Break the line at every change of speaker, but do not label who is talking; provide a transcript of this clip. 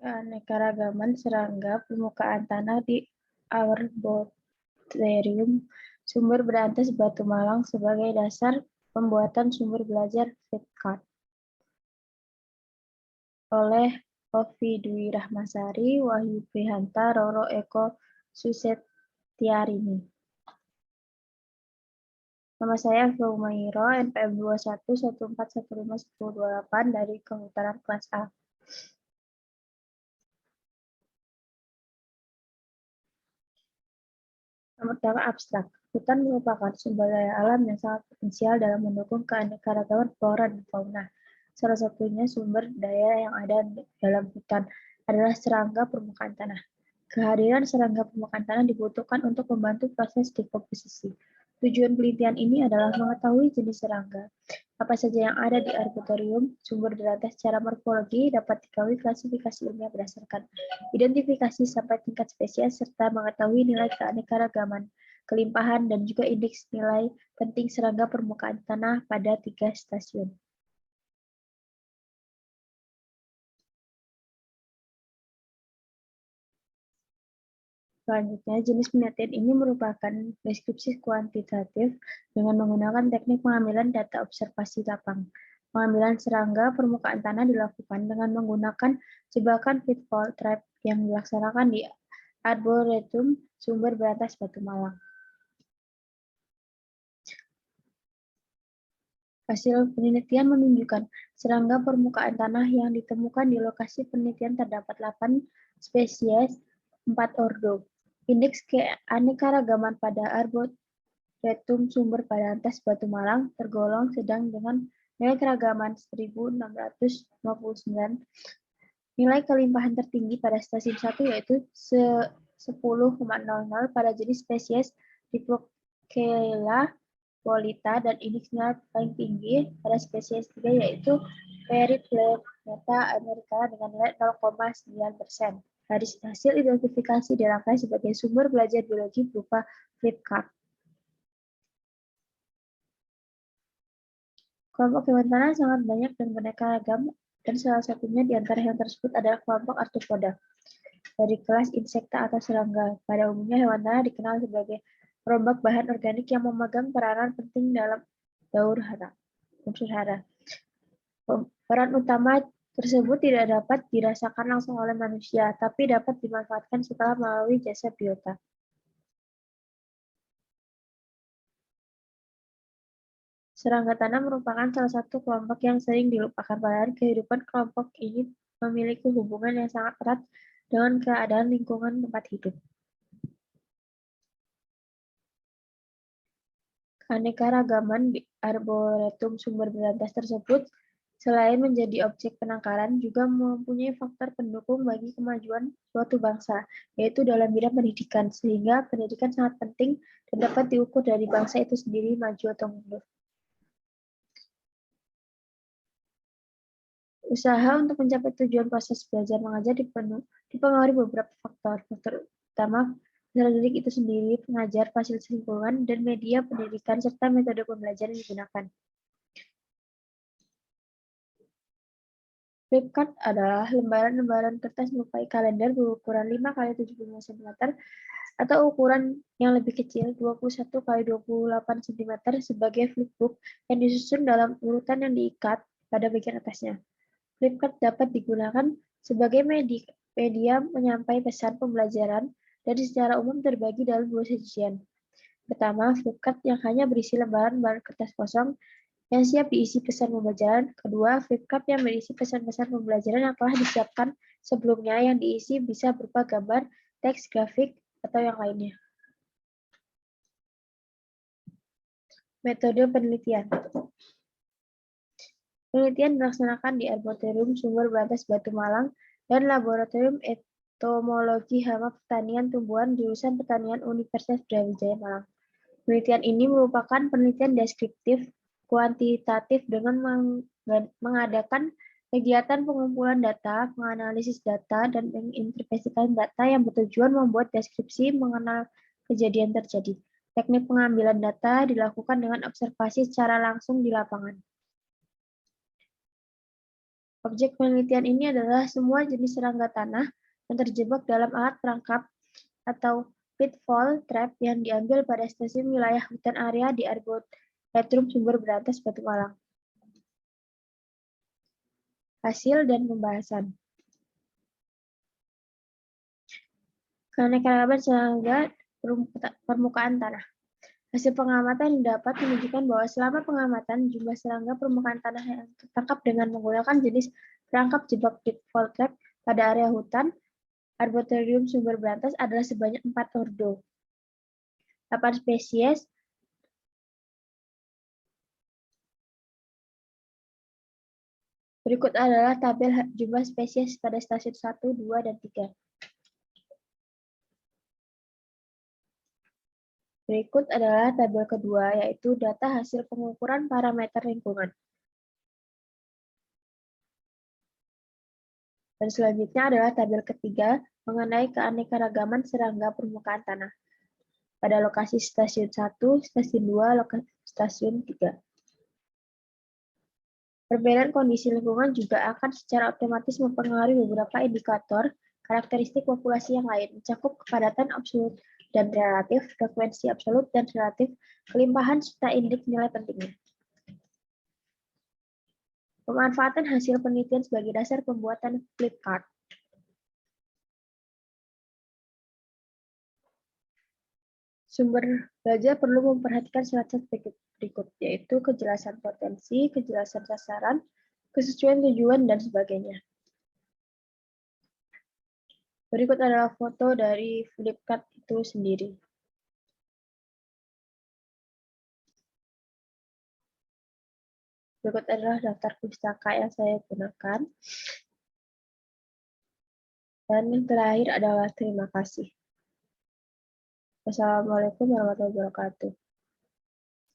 Keanekaragaman serangga permukaan tanah di Arboretum Sumber Berantas Batu Malang sebagai dasar pembuatan sumber belajar Flipkart oleh Ovi Dwi Rahmasari, Wahyu Prihanta, Roro Eko Susetyarini. Nama saya Faumairo, NPM 2114151028 dari Kehutanan kelas A. Yang pertama, abstrak. Hutan merupakan sumber daya alam yang sangat potensial dalam mendukung keanekaragaman flora dan fauna. Salah satunya sumber daya yang ada dalam hutan adalah serangga permukaan tanah. Kehadiran serangga permukaan tanah dibutuhkan untuk membantu proses dekomposisi. Tujuan penelitian ini adalah mengetahui jenis serangga, apa saja yang ada di arboretum, sumber data secara morfologi, dapat diketahui klasifikasi ilmiah berdasarkan identifikasi sampai tingkat spesies, serta mengetahui nilai keanekaragaman, kelimpahan, dan juga indeks nilai penting serangga permukaan tanah pada 3 stasiun. Selanjutnya, jenis penelitian ini merupakan deskripsi kuantitatif dengan menggunakan teknik pengambilan data observasi lapang. Pengambilan serangga permukaan tanah dilakukan dengan menggunakan jebakan pitfall trap yang dilaksanakan di Arboretum Sumber Berantas Batu Malang. Hasil penelitian menunjukkan serangga permukaan tanah yang ditemukan di lokasi penelitian terdapat 8 spesies, 4 ordo. Indeks keanekaragaman pada Arboretum Sumber Berantas Batu Malang tergolong sedang dengan nilai keragaman 1659. Nilai kelimpahan tertinggi pada stasiun 1 yaitu 10,00 pada jenis spesies Diplocela polita dan indeks nilai paling tinggi pada spesies 3 yaitu Periplaneta americana dengan nilai 0,9%. Hasil identifikasi dirangkai sebagai sumber belajar biologi berupa Flipkart. Kelompok hewan tanah sangat banyak dan beraneka ragam, dan salah satunya di antara hewan tersebut adalah kelompok Arthropoda dari kelas insekta atau serangga. Pada umumnya hewan tanah dikenal sebagai perombak bahan organik yang memegang peranan penting dalam unsur hara. Peran utama tersebut tidak dapat dirasakan langsung oleh manusia, tapi dapat dimanfaatkan setelah melalui jasa biota. Serangga tanah merupakan salah satu kelompok yang sering dilupakan, padahal kehidupan kelompok ini memiliki hubungan yang sangat erat dengan keadaan lingkungan tempat hidup. Keanekaragaman di Arboretum Sumber Berantas tersebut selain menjadi objek penangkaran, juga mempunyai faktor pendukung bagi kemajuan suatu bangsa, yaitu dalam bidang pendidikan, sehingga pendidikan sangat penting dan dapat diukur dari bangsa itu sendiri maju atau mundur. Usaha untuk mencapai tujuan proses belajar mengajar dipengaruhi beberapa faktor. Faktor utama peserta didik itu sendiri, pengajar, fasilitas lingkungan, dan media pendidikan, serta metode pembelajaran yang digunakan. Flipkart adalah lembaran-lembaran kertas menyerupai kalender berukuran 5 x 75 cm atau ukuran yang lebih kecil 21 x 28 cm sebagai flipbook yang disusun dalam urutan yang diikat pada bagian atasnya. Flipkart dapat digunakan sebagai media menyampai pesan pembelajaran dan secara umum terbagi dalam 2 sajian. Pertama, Flipkart yang hanya berisi lembaran-lembaran kertas kosong yang siap diisi pesan pembelajaran. Kedua, Flipkart yang berisi pesan-pesan pembelajaran yang telah disiapkan sebelumnya yang diisi bisa berupa gambar, teks, grafik, atau yang lainnya. Metode penelitian. Penelitian dilaksanakan di Arboretum Sumber Berantas Batu Malang dan Laboratorium Entomologi Hama Pertanian Tumbuhan jurusan Pertanian Universitas Brawijaya Malang. Penelitian ini merupakan penelitian deskriptif kuantitatif dengan mengadakan kegiatan pengumpulan data, menganalisis data, dan menginterpretasikan data yang bertujuan membuat deskripsi mengenal kejadian terjadi. Teknik pengambilan data dilakukan dengan observasi secara langsung di lapangan. Objek penelitian ini adalah semua jenis serangga tanah yang terjebak dalam alat perangkap atau pitfall trap yang diambil pada stasiun wilayah hutan area di Arboretum Sumber Berantas Batu Malang. Hasil dan pembahasan. Keanekaragaman serangga permukaan tanah. Hasil pengamatan dapat menunjukkan bahwa selama pengamatan, jumlah serangga permukaan tanah yang tertangkap dengan menggunakan jenis perangkap jebak pitfall trap pada area hutan Arboretum Sumber Berantas adalah sebanyak 4 ordo. 8 spesies Berikut adalah tabel jumlah spesies pada stasiun 1, 2, dan 3. Berikut adalah tabel kedua, yaitu data hasil pengukuran parameter lingkungan. Dan selanjutnya adalah tabel ketiga mengenai keanekaragaman serangga permukaan tanah. Pada lokasi stasiun 1, stasiun 2, lokasi stasiun 3. Perbedaan kondisi lingkungan juga akan secara otomatis mempengaruhi beberapa indikator karakteristik populasi yang lain, mencakup kepadatan absolut dan relatif, frekuensi absolut dan relatif, kelimpahan, serta indeks nilai pentingnya. Pemanfaatan hasil penelitian sebagai dasar pembuatan flip chart. Sumber belajar perlu memperhatikan syarat berikut, yaitu kejelasan potensi, kejelasan sasaran, kesesuaian tujuan, dan sebagainya. Berikut adalah foto dari Flipchart itu sendiri. Berikut adalah daftar pustaka yang saya gunakan. Dan yang terakhir adalah terima kasih. Wassalamualaikum warahmatullahi wabarakatuh.